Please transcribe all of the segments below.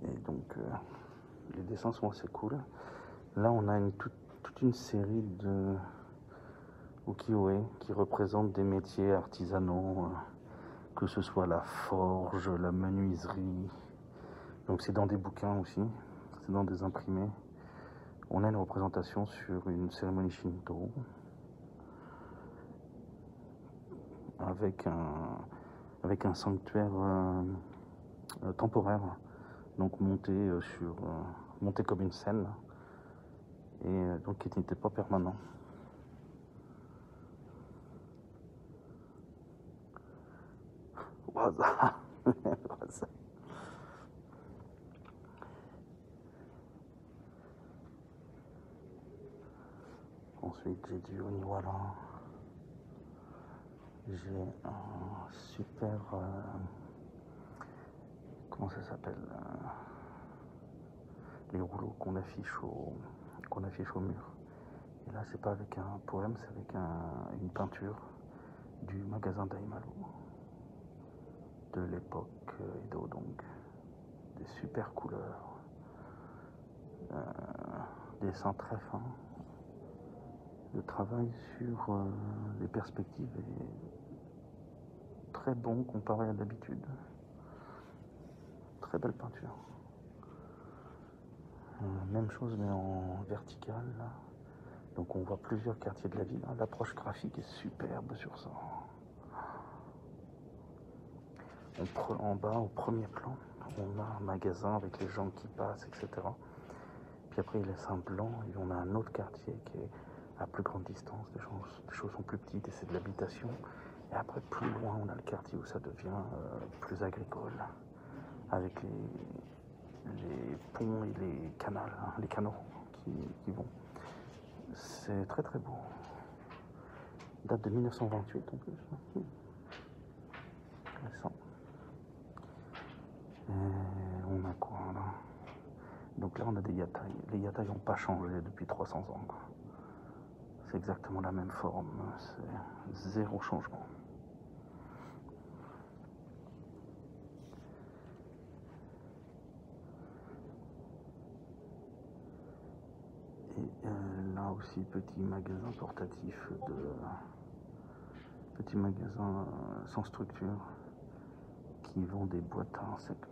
Et donc, les dessins sont assez cool. Là, on a toute une série de ukiyo-e qui représentent des métiers artisanaux, que ce soit la forge, la menuiserie. Donc, c'est dans des bouquins aussi, c'est dans des imprimés. On a une représentation sur une cérémonie Shinto avec un sanctuaire temporaire, donc monté comme une scène, et donc qui n'était pas permanent. Waza. Ensuite, j'ai du Oniwara. J'ai un super... comment ça s'appelle, les rouleaux qu'on affiche au mur. Et là, c'est pas avec un poème, c'est avec une peinture du magasin Daimaru de l'époque Edo, donc des super couleurs, des dessins très fins. Le travail sur les perspectives est très bon comparé à d'habitude. Très belle peinture. Même chose mais en vertical. Là. Donc on voit plusieurs quartiers de la ville. L'approche graphique est superbe sur ça. En bas, au premier plan, on a un magasin avec les gens qui passent, etc. Puis après, il laisse un blanc et on a un autre quartier qui est à plus grande distance. Les choses sont plus petites et c'est de l'habitation. Et après, plus loin, on a le quartier où ça devient plus agricole, avec les ponts et les canaux qui vont. C'est très très beau. Date de 1928 en plus. Récent. Et on a quoi là? Donc là on a des yatai. Les yatai n'ont pas changé depuis 300 ans. C'est exactement la même forme. C'est zéro changement. Et là aussi petit magasin portatif petit magasin sans structure qui vend des boîtes à insectes.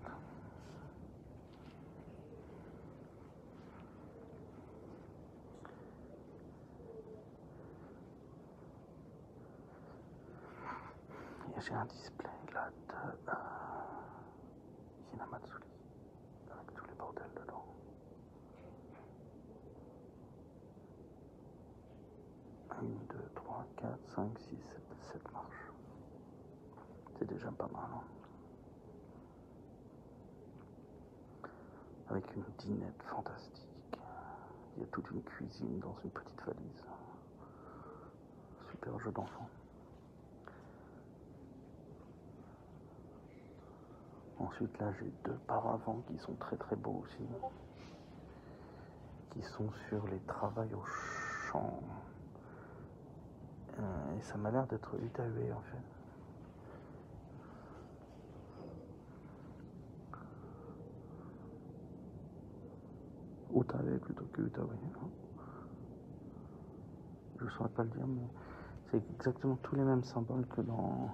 Et j'ai un display là de Hinamatsuri avec tous les bordels dedans. 1, 2, 3, 4, 5, 6, 7 marches. C'est déjà pas mal. Hein, avec une dinette fantastique. Il y a toute une cuisine dans une petite valise. Super jeu d'enfant. Ensuite là j'ai 2 paravents qui sont très très beaux aussi. Qui sont sur les travails au champ. Et ça m'a l'air d'être Utaue en fait. Utaue plutôt que Utaue. Je ne saurais pas le dire, mais c'est exactement tous les mêmes symboles que dans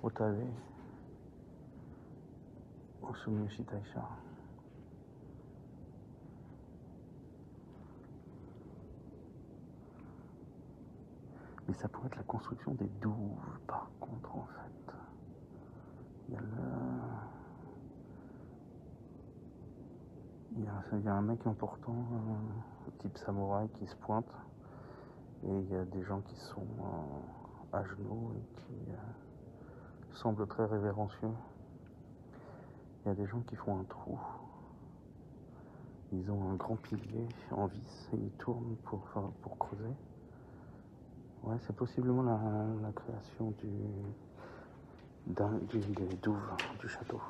Utaue. Osumiyoshi Taisha. Mais ça pourrait être la construction des douves, par contre, en fait. Il y a un mec important, type samouraï, qui se pointe. Et il y a des gens qui sont à genoux et qui semblent très révérencieux. Il y a des gens qui font un trou. Ils ont un grand pilier en vis et ils tournent pour creuser. Ouais, c'est possiblement la création des douves du château.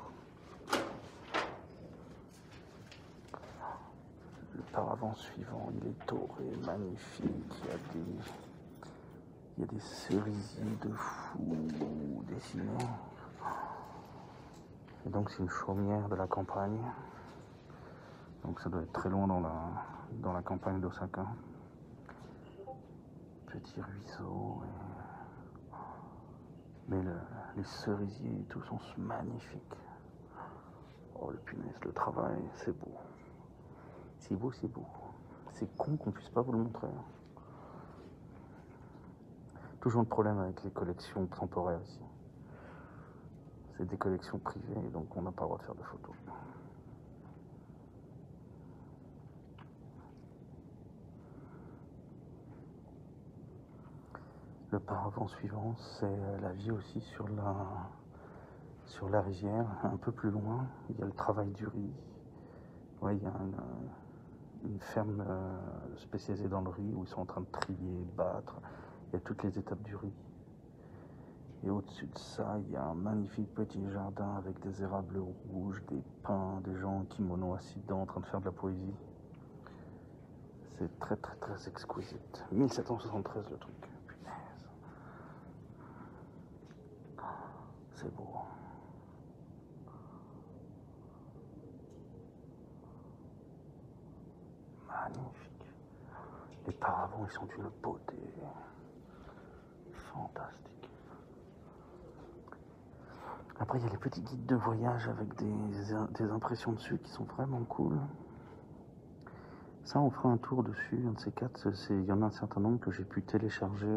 Le paravent suivant, il est doré, magnifique. Il y a des cerisiers de fou dessinés. Et donc c'est une chaumière de la campagne Donc ça doit être très loin dans la campagne d'Osaka. Petit ruisseau. Mais les cerisiers et tout sont magnifiques. Oh le punaise, le travail, c'est beau. C'est beau, c'est beau. C'est con qu'on puisse pas vous le montrer. Toujours le problème avec les collections temporaires ici. C'est des collections privées, donc on n'a pas le droit de faire de photos. Le paravent suivant, c'est la vie aussi sur la rivière, un peu plus loin. Il y a le travail du riz. Ouais, il y a une ferme spécialisée dans le riz où ils sont en train de trier, battre. Il y a toutes les étapes du riz. Et au-dessus de ça, il y a un magnifique petit jardin avec des érables rouges, des pins, des gens en kimono assis dedans en train de faire de la poésie. C'est très très très exquisite. 1773 le truc. Punaise. C'est beau. Magnifique. Les paravents, ils sont d'une beauté fantastique. Après, il y a les petits guides de voyage avec des impressions dessus qui sont vraiment cool. Ça, on fera un tour dessus, un de ces quatre. Il y en a un certain nombre que j'ai pu télécharger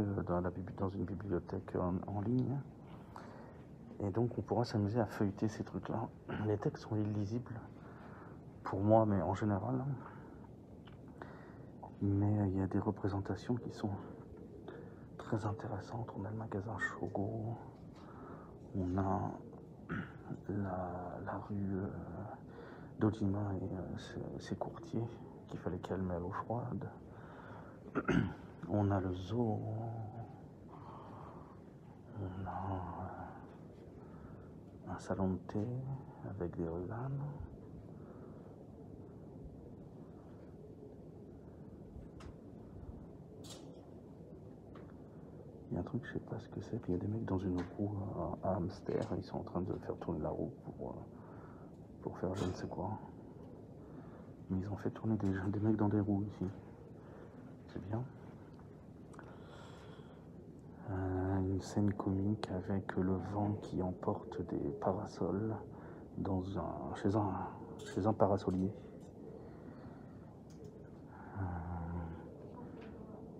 dans une bibliothèque en ligne. Et donc, on pourra s'amuser à feuilleter ces trucs-là. Les textes sont illisibles, pour moi, mais en général. Mais il y a des représentations qui sont très intéressantes. On a le magasin Shogo, on a la rue d'Ojima et ses courtiers qu'il fallait calmer à l'eau froide. On a le zoo, on a un salon de thé avec des ruganes. Il y a un truc, je sais pas ce que c'est, puis il y a des mecs dans une roue à hamster, ils sont en train de faire tourner la roue pour faire je ne sais quoi. Mais ils ont fait tourner des mecs dans des roues ici. C'est bien. Une scène comique avec le vent qui emporte des parasols chez un parasolier.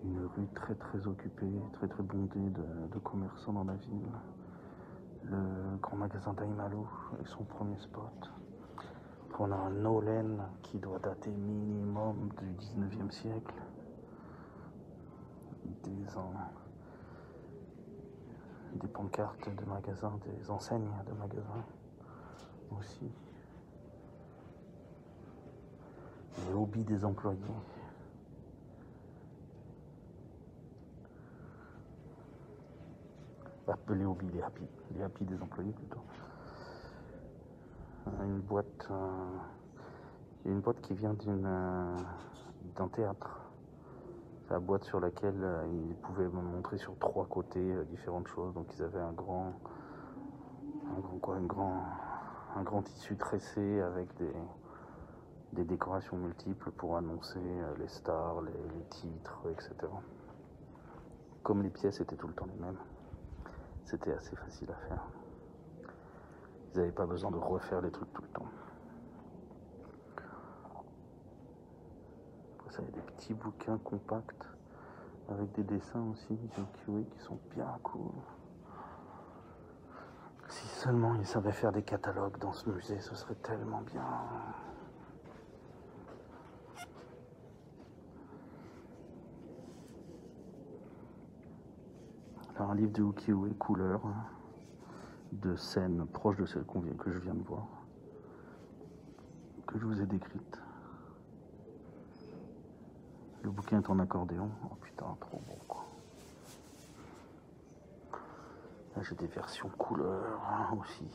Une rue très très occupée, très très bondée de commerçants dans la ville. Le grand magasin Daimaru et son premier spot. Après on a un Nolen qui doit dater minimum du 19e siècle. Des pancartes de magasins, des enseignes de magasins aussi. Les hobbies des employés. Les hobbies, les happy des employés plutôt. Une boîte qui vient d'un théâtre. C'est la boîte sur laquelle ils pouvaient montrer sur 3 côtés différentes choses. Donc ils avaient un grand tissu tressé avec des décorations multiples pour annoncer les stars, les titres, etc. Comme les pièces étaient tout le temps les mêmes, c'était assez facile à faire. Ils n'avaient pas besoin de refaire les trucs tout le temps. Après ça, il y a des petits bouquins compacts avec des dessins aussi qui sont bien cool. Si seulement ils savaient faire des catalogues dans ce musée, ce serait tellement bien. Alors, un livre de ukiyo-e couleur, de scènes proches de celles que je viens de voir, que je vous ai décrites. Le bouquin est en accordéon. Oh putain, trop beau quoi. Là j'ai des versions couleur aussi.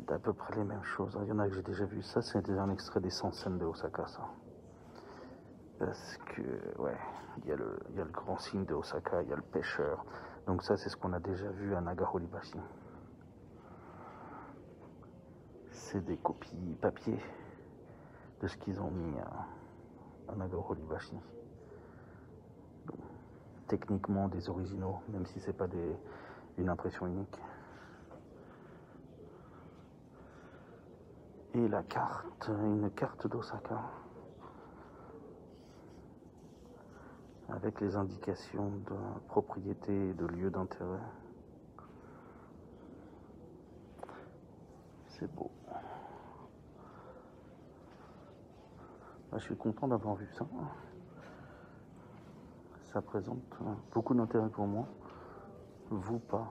D'à peu près les mêmes choses. Il y en a que j'ai déjà vu. Ça c'est un extrait des 100 scènes de Osaka ça. Parce que ouais, il y a le grand signe de Osaka, il y a le pêcheur. Donc ça c'est ce qu'on a déjà vu à Nagahoribashi. C'est des copies papier. de ce qu'ils ont mis à Nagorno-Karabakh. Techniquement des originaux, même si c'est pas une impression unique. Et la carte, une carte d'Osaka, avec les indications de propriété et de lieu d'intérêt. C'est beau. Je suis content d'avoir vu ça. Ça présente beaucoup d'intérêt pour moi. Vous pas.